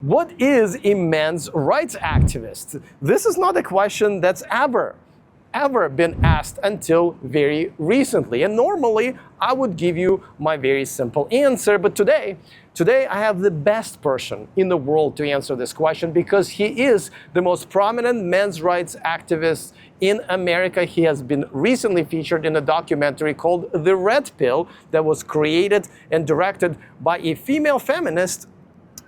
What is a men's rights activist? This is not a question that's ever been asked until very recently. And normally I would give you my very simple answer, but today I have the best person in the world to answer this question because he is the most prominent men's rights activist in America. He has been recently featured in a documentary called The Red Pill that was created and directed by a female feminist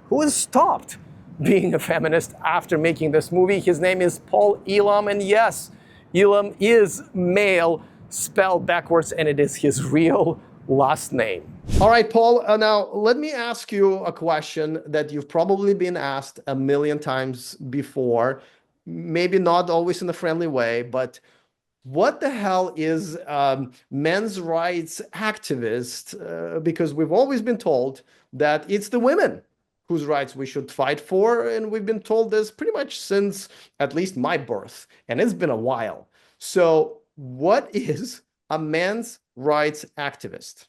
who has stopped being a feminist after making this movie. His name is Paul Elam, and yes, Elam is male, spelled backwards, and it is his real last name. All right, Paul, now let me ask you a question that you've probably been asked a million times before, maybe not always in a friendly way, but what the hell is men's rights activist? Because we've always been told that it's the women whose rights we should fight for. And we've been told this pretty much since at least my birth, and it's been a while. So what is a men's rights activist?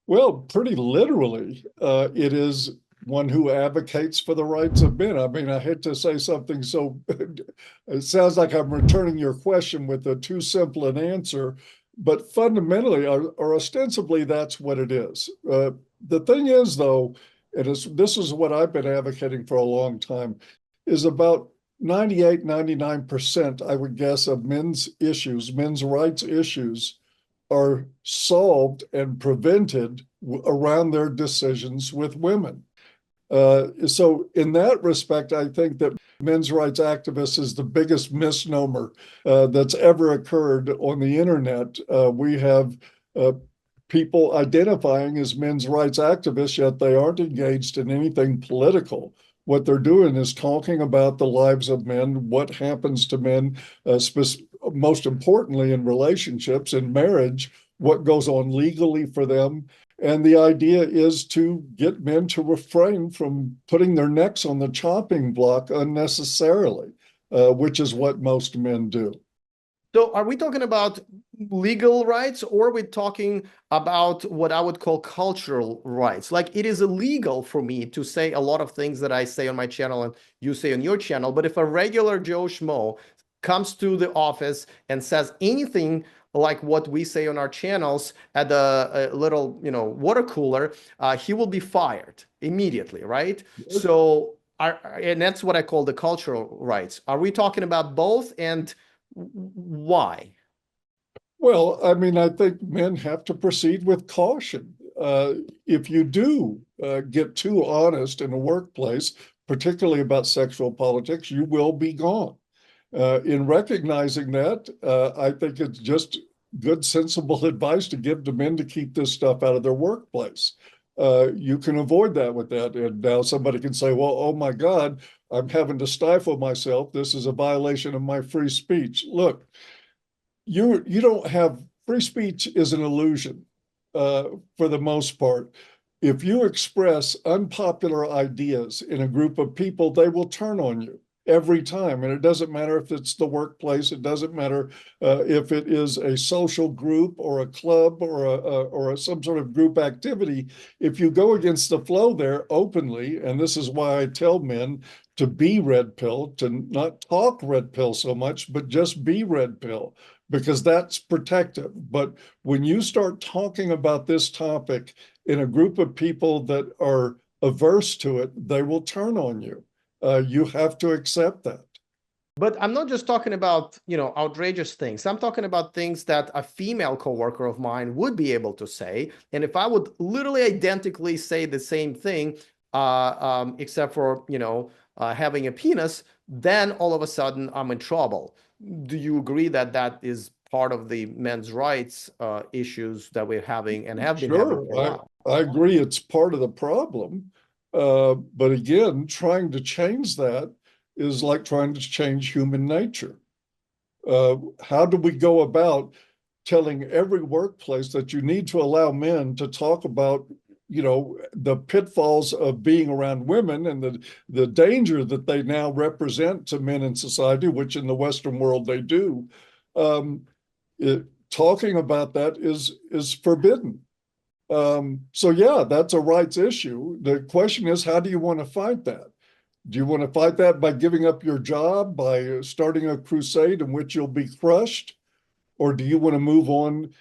Well, pretty literally, it is one who advocates for the rights of men. I mean, I hate to say something so, it sounds like I'm returning your question with a too simple an answer, but fundamentally, or ostensibly, that's what it is. The thing is, though, this is what I've been advocating for a long time, is about 98, 99%, I would guess, of men's issues, men's rights issues, are solved and prevented around their decisions with women. So in that respect, I think that men's rights activists is the biggest misnomer that's ever occurred on the internet. We have people identifying as men's rights activists, yet they aren't engaged in anything political. What they're doing is talking about the lives of men, what happens to men, most importantly in relationships, in marriage, what goes on legally for them. And the idea is to get men to refrain from putting their necks on the chopping block unnecessarily, which is what most men do. So are we talking about legal rights, or are we talking about what I would call cultural rights? Like, it is illegal for me to say a lot of things that I say on my channel and you say on your channel, but if a regular Joe Schmo comes to the office and says anything like what we say on our channels at a little, water cooler, he will be fired immediately, right? So, and that's what I call the cultural rights. Are we talking about both, and why? Well, I mean, I think men have to proceed with caution. If you do get too honest in a workplace, particularly about sexual politics, you will be gone. In recognizing that, I think it's just good, sensible advice to give to men to keep this stuff out of their workplace. You can avoid that with that. And now somebody can say, well, oh my God, I'm having to stifle myself. This is a violation of my free speech. Look, you don't have free speech is an illusion for the most part. If you express unpopular ideas in a group of people, they will turn on you every time. And it doesn't matter if it's the workplace. It doesn't matter if it is a social group or a club or some sort of group activity. If you go against the flow there openly, and this is why I tell men to be red pill, to not talk red pill so much, but just be red pill, because that's protective. But when you start talking about this topic in a group of people that are averse to it, they will turn on you. You have to accept that. But I'm not just talking about, outrageous things. I'm talking about things that a female coworker of mine would be able to say. And if I would literally identically say the same thing, except for, having a penis, then all of a sudden I'm in trouble. Do you agree that that is part of the men's rights issues that we're having and have been having for a while? I agree it's part of the problem. But again, trying to change that is like trying to change human nature. How do we go about telling every workplace that you need to allow men to talk about, the pitfalls of being around women and the danger that they now represent to men in society, which in the Western world they do. Talking about that is forbidden. So yeah, that's a rights issue. The question is, how do you want to fight that? Do you want to fight that by giving up your job, by starting a crusade in which you'll be crushed? Or do you want to move on?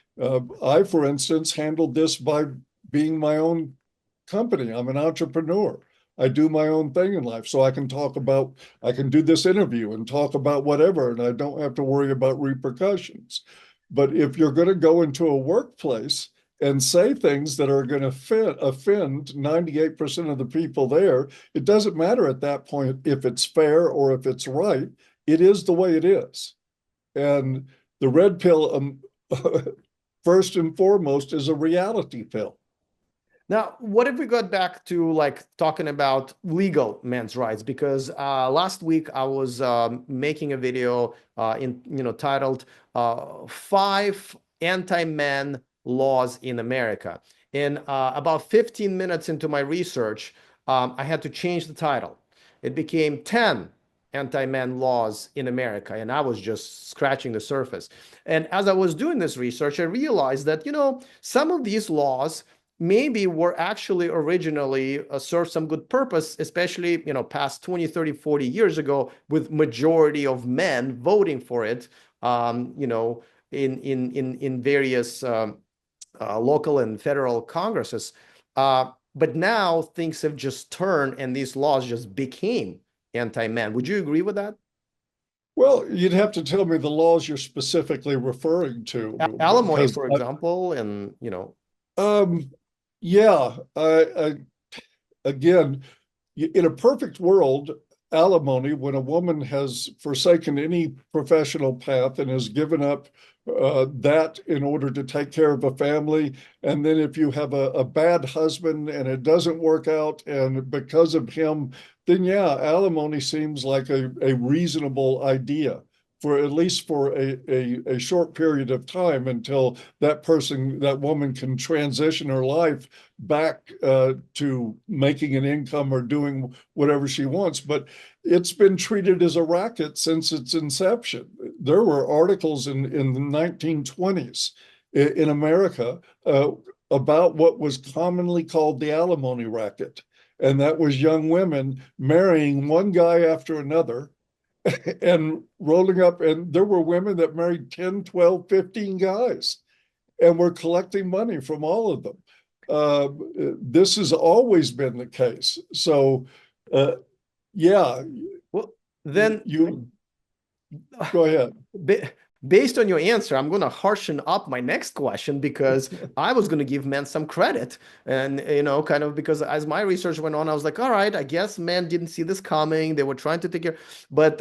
I, for instance, handled this by being my own company. I'm an entrepreneur. I do my own thing in life. So I can do this interview and talk about whatever, and I don't have to worry about repercussions. But if you're going to go into a workplace and say things that are going to offend 98% of the people there, it doesn't matter at that point if it's fair or if it's right. It is the way it is. And the red pill, first and foremost, is a reality pill. Now, what if we got back to like talking about legal men's rights? Because last week I was making a video titled "Five Anti-Man Laws in America," and about 15 minutes into my research, I had to change the title. It became 10 anti-man laws in America, and I was just scratching the surface. And as I was doing this research, I realized that some of these laws maybe were actually originally served some good purpose, especially past 20, 30, 40 years ago, with majority of men voting for it, in various local and federal congresses. But now things have just turned, and these laws just became anti-man. Would you agree with that? Well, you'd have to tell me the laws you're specifically referring to, Alimony, because for example, and um, yeah, again, in a perfect world, alimony, when a woman has forsaken any professional path and has given up that in order to take care of a family, and then if you have a bad husband and it doesn't work out, and because of him, then yeah, alimony seems like a reasonable idea for at least for a short period of time until that woman can transition her life back to making an income or doing whatever she wants. But it's been treated as a racket since its inception. There were articles in the 1920s in America about what was commonly called the alimony racket. And that was young women marrying one guy after another and rolling up. And there were women that married 10, 12, 15 guys and were collecting money from all of them. This has always been the case. So, yeah, well, then you go ahead. based on your answer, I'm going to harshen up my next question, because I was going to give men some credit. And, kind of because as my research went on, I was like, all right, I guess men didn't see this coming. They were trying to take care. But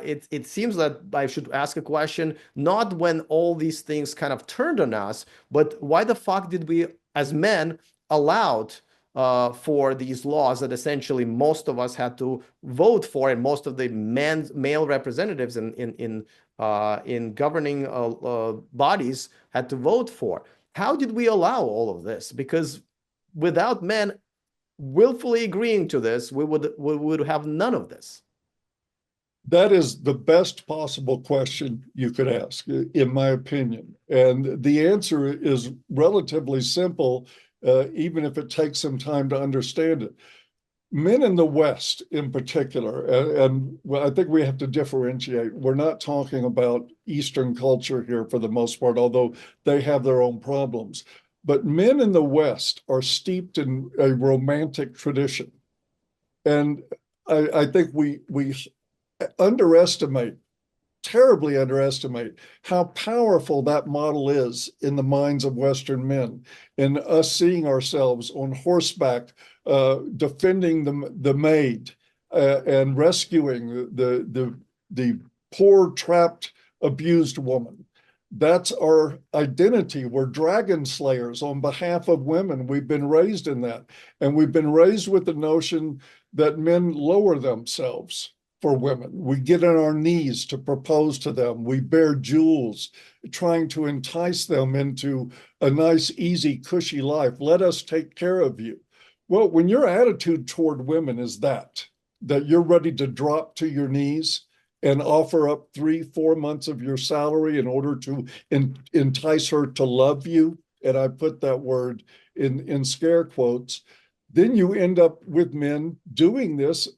it seems that I should ask a question, not when all these things kind of turned on us, but why the fuck did we, as men, allowed for these laws that essentially most of us had to vote for, and most of the male representatives in governing bodies had to vote for? How did we allow all of this? Because without men willfully agreeing to this, we would have none of this. That is the best possible question you could ask, in my opinion. And the answer is relatively simple, even if it takes some time to understand it. Men in the West, in particular, and well, I think we have to differentiate. We're not talking about Eastern culture here for the most part, although they have their own problems. But men in the West are steeped in a romantic tradition. And I think we underestimate, terribly underestimate, how powerful that model is in the minds of Western men, in us seeing ourselves on horseback, defending the maid, and rescuing the poor, trapped, abused woman. That's our identity. We're dragon slayers on behalf of women. We've been raised in that. And we've been raised with the notion that men lower themselves for women. We get on our knees to propose to them. We bear jewels, trying to entice them into a nice, easy, cushy life. Let us take care of you. Well, when your attitude toward women is that you're ready to drop to your knees and offer up 3-4 months of your salary in order to entice her to love you, and I put that word in scare quotes, then you end up with men doing this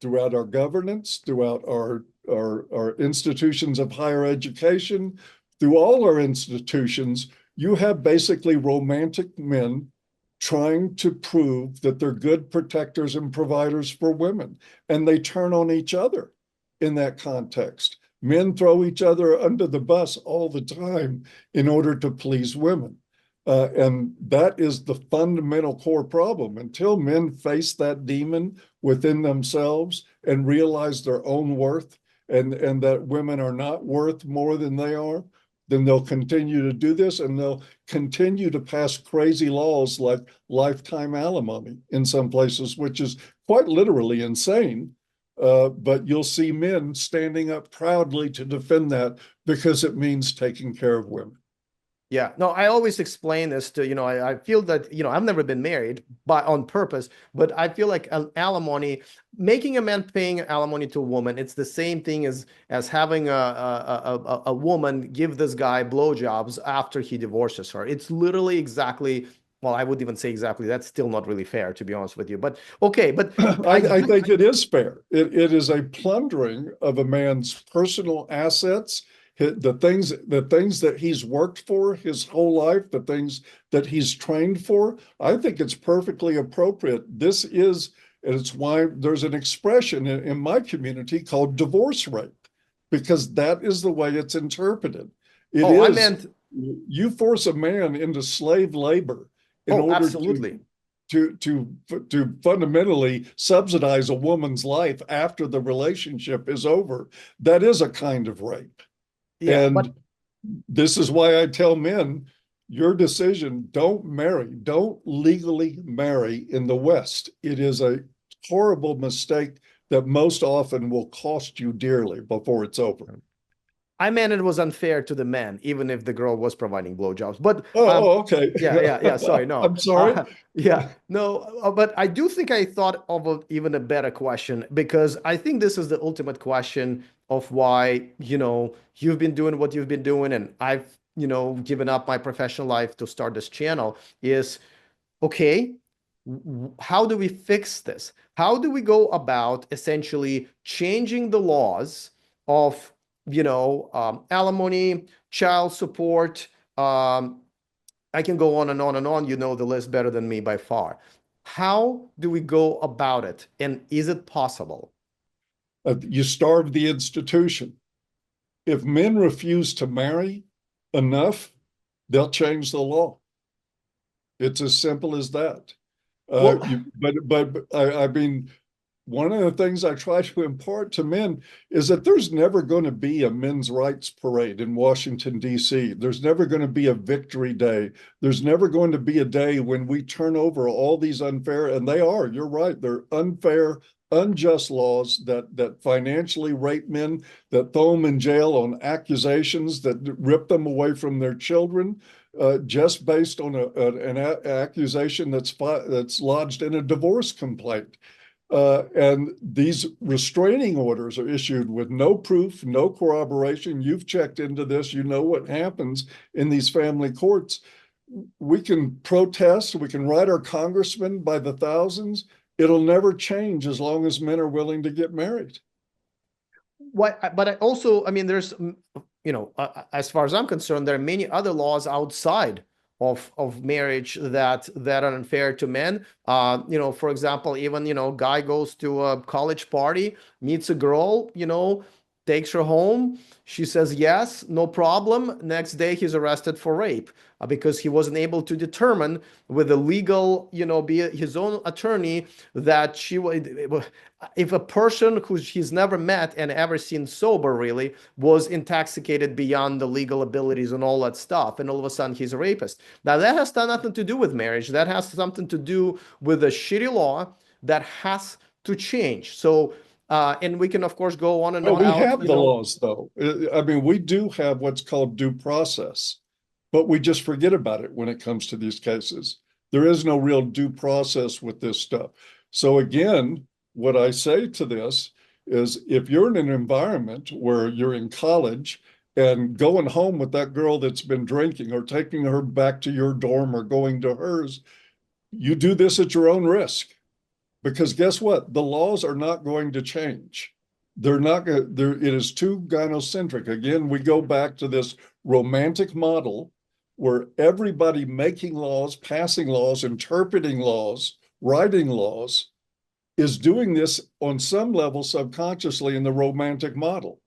throughout our governance, throughout our institutions of higher education, through all our institutions, you have basically romantic men trying to prove that they're good protectors and providers for women. And they turn on each other in that context. Men throw each other under the bus all the time in order to please women. And that is the fundamental core problem. Until men face that demon within themselves and realize their own worth and that women are not worth more than they are, then they'll continue to do this, and they'll continue to pass crazy laws like lifetime alimony in some places, which is quite literally insane. But you'll see men standing up proudly to defend that because it means taking care of women. Yeah, no, I always explain this to, I feel that, I've never been married by on purpose, but I feel like alimony, making a man paying alimony to a woman, it's the same thing as having a woman give this guy blowjobs after he divorces her. It's literally exactly, well, I would even say exactly, that's still not really fair, to be honest with you. But okay, but I think it is fair. It is a plundering of a man's personal assets, the things that he's worked for his whole life, the things that he's trained for. I think it's perfectly appropriate. And it's why there's an expression in my community called divorce rape, because that is the way it's interpreted. I meant, You force a man into slave labor in oh, order absolutely. to fundamentally subsidize a woman's life after the relationship is over. That is a kind of rape. Yeah, but And this is why I tell men, your decision, don't marry, don't legally marry in the West. It is a horrible mistake that most often will cost you dearly before it's over. I meant it was unfair to the man, even if the girl was providing blowjobs. But Okay. yeah. Sorry, no. I'm sorry. Yeah, no. But I do think I thought of even a better question, because I think this is the ultimate question of why, you've been doing what you've been doing, and I've, given up my professional life to start this channel. Is okay, how do we fix this? How do we go about essentially changing the laws of, alimony, child support? I can go on and on and on. You know the list better than me by far. How do we go about it? And is it possible? You starve the institution. If men refuse to marry enough, they'll change the law. It's as simple as that. Well, I mean, one of the things I try to impart to men is that there's never going to be a men's rights parade in Washington, D.C. There's never going to be a victory day. There's never going to be a day when we turn over all these unfair, and you're right, they're unfair, unjust laws that financially rape men, that throw them in jail on accusations, that rip them away from their children, just based on an accusation that's lodged in a divorce complaint. And these restraining orders are issued with no proof, no corroboration. You've checked into this. You know what happens in these family courts. We can protest. We can write our congressmen by the thousands. It'll never change as long as men are willing to get married. but I also, I mean, there's, as far as I'm concerned, there are many other laws outside of marriage that are unfair to men. For example, even, guy goes to a college party, meets a girl, takes her home. She says yes, no problem. Next day, he's arrested for rape because he wasn't able to determine with a legal, be his own attorney that she was. If a person who he's never met and ever seen sober really was intoxicated beyond the legal abilities and all that stuff, and all of a sudden he's a rapist. Now that has nothing to do with marriage. That has something to do with a shitty law that has to change. So. And we can, of course, go on and Oh, on we out, have the laws, though. I mean, we do have what's called due process, but we just forget about it when it comes to these cases. There is no real due process with this stuff. So again, what I say to this is if you're in an environment where you're in college and going home with that girl that's been drinking or taking her back to your dorm or going to hers, you do this at your own risk. Because guess what? The laws are not going to change. They're not going to, it is too gynocentric. Again, we go back to this romantic model where everybody making laws, passing laws, interpreting laws, writing laws is doing this on some level subconsciously in the romantic model.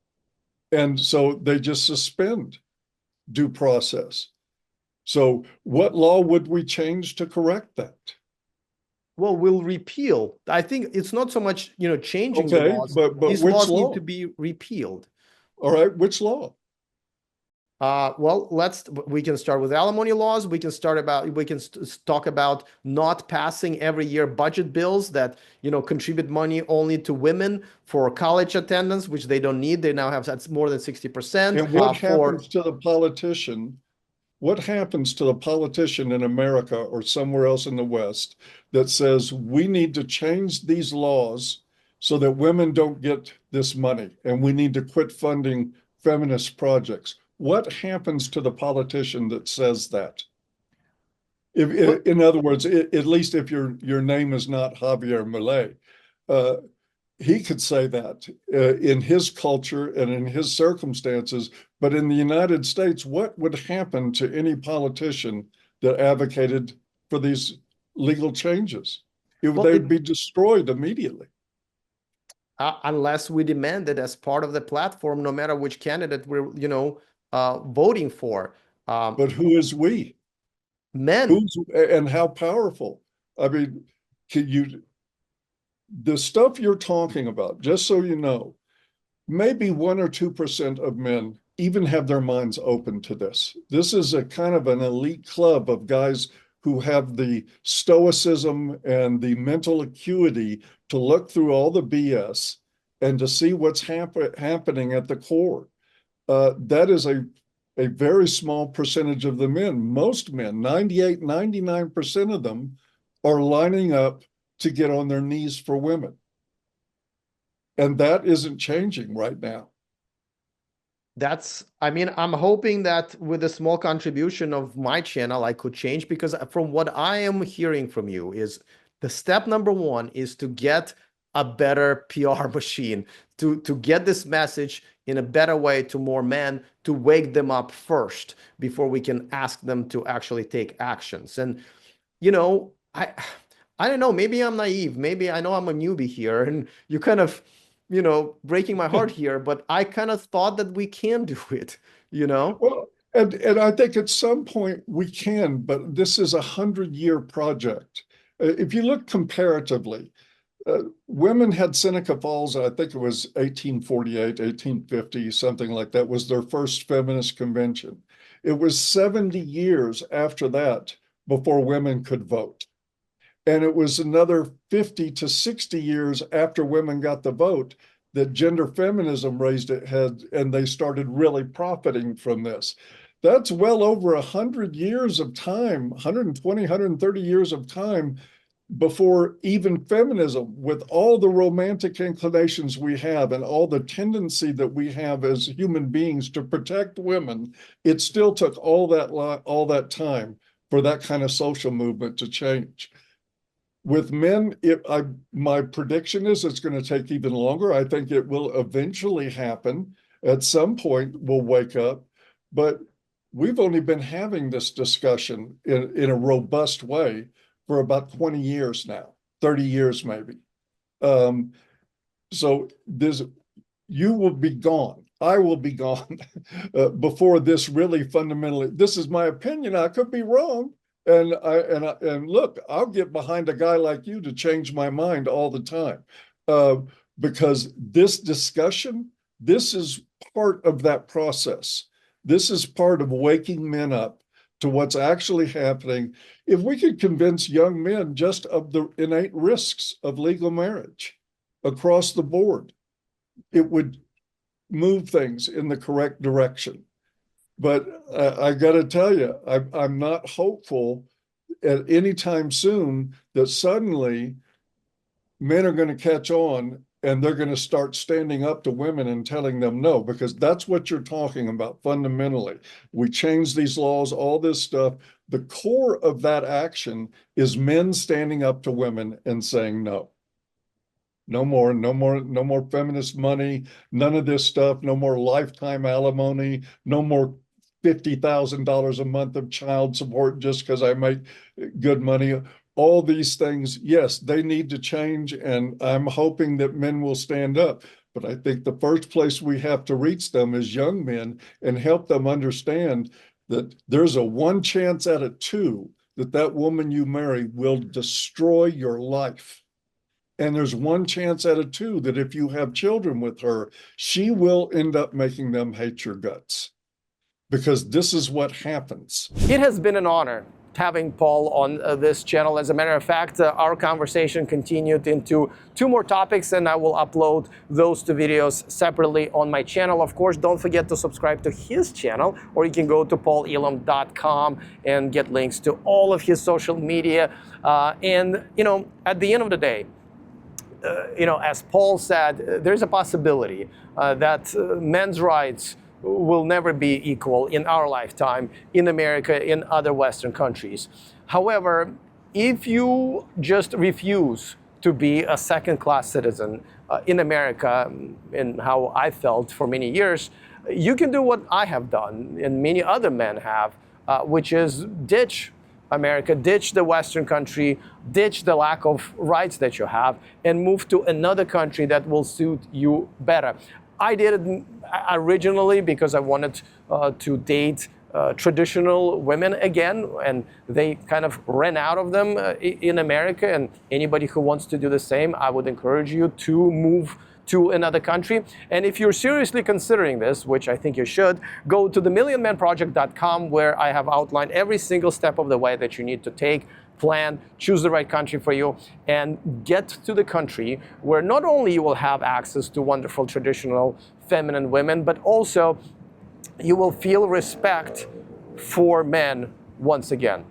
And so they just suspend due process. So what law would we change to correct that? Well, we'll repeal. I think it's not so much, changing the Okay, laws. but These which laws need law? to be repealed. All right, which law? Well, we can start with alimony laws. We can talk about not passing every year budget bills that, contribute money only to women for college attendance, which they don't need. They now have that's more than 60%. And what For happens to the politician? What happens to the politician in America or somewhere else in the West that says we need to change these laws so that women don't get this money and we need to quit funding feminist projects? What happens to the politician that says that? what In other words, at least if your name is not Javier Milei, uh, he could say that in his culture and in his circumstances. But in the United States, what would happen to any politician that advocated for these legal changes? well, They'd be destroyed immediately. unless we demand it as part of the platform, no matter which candidate we're, voting for. But who is we? Men. Who's and how powerful? I mean, can you the stuff you're talking about, just so you know, maybe 1 or 2% of men even have their minds open to this. This is a kind of an elite club of guys who have the stoicism and the mental acuity to look through all the BS and to see what's happening at the core. That is a very small percentage of the men. Most men, 98, 99% of them, are lining up to get on their knees for women. And that isn't changing right now. I'm hoping that with a small contribution of my channel, I could change, because from what I am hearing from you is the step number one is to get a better PR machine, to get this message in a better way to more men, to wake them up first before we can ask them to actually take actions. And, I don't know, maybe I'm naive. Maybe I know I'm a newbie here and you kind of, breaking my heart here, but I kind of thought that we can do it. Well, and I think at some point we can, but this is 100-year project. If you look comparatively, women had Seneca Falls, I think it was 1848, 1850, something like that, was their first feminist convention. It was 70 years after that before women could vote. And it was another 50 to 60 years after women got the vote that gender feminism raised its head and they started really profiting from this. That's well over 100 years of time, 120, 130 years of time before even feminism, with all the romantic inclinations we have and all the tendency that we have as human beings to protect women, it still took all that time for that kind of social movement to change. With men, my prediction is it's going to take even longer. I think it will eventually happen. At some point, we'll wake up. But we've only been having this discussion in a robust way for about 20 years now, 30 years maybe. So you will be gone. I will be gone before this really fundamentally. This is my opinion. I could be wrong. And look, I'll get behind a guy like you to change my mind all the time, because this discussion, this is part of that process. This is part of waking men up to what's actually happening. If we could convince young men just of the innate risks of legal marriage across the board, it would move things in the correct direction. But I got to tell you, I'm not hopeful at any time soon that suddenly men are going to catch on and they're going to start standing up to women and telling them no, because that's what you're talking about fundamentally. We change these laws, all this stuff. The core of that action is men standing up to women and saying no. No more, no more, no more feminist money, none of this stuff, no more lifetime alimony, no more $50,000 a month of child support just because I make good money. All these things, yes, they need to change, and I'm hoping that men will stand up. But I think the first place we have to reach them is young men and help them understand that there's a one chance out of two that that woman you marry will destroy your life. And there's one chance out of two that if you have children with her, she will end up making them hate your guts. Because this is what happens. It has been an honor having Paul on this channel. As a matter of fact, our conversation continued into 2 more topics, and I will upload those 2 videos separately on my channel. Of course, don't forget to subscribe to his channel, or you can go to paulelam.com and get links to all of his social media. And, you know, at the end of the day, you know, as Paul said, there's a possibility that men's rights will never be equal in our lifetime in America, in other Western countries. However, if you just refuse to be a second-class citizen in America, and how I felt for many years, you can do what I have done and many other men have, which is ditch America, ditch the Western country, ditch the lack of rights that you have, and move to another country that will suit you better. I did it originally because I wanted to date traditional women again, and they kind of ran out of them in America. And anybody who wants to do the same, I would encourage you to move to another country. And if you're seriously considering this, which I think you should, go to themillionmanproject.com, where I have outlined every single step of the way that you need to take, plan, choose the right country for you, and get to the country where not only you will have access to wonderful traditional feminine women, but also you will feel respect for men once again.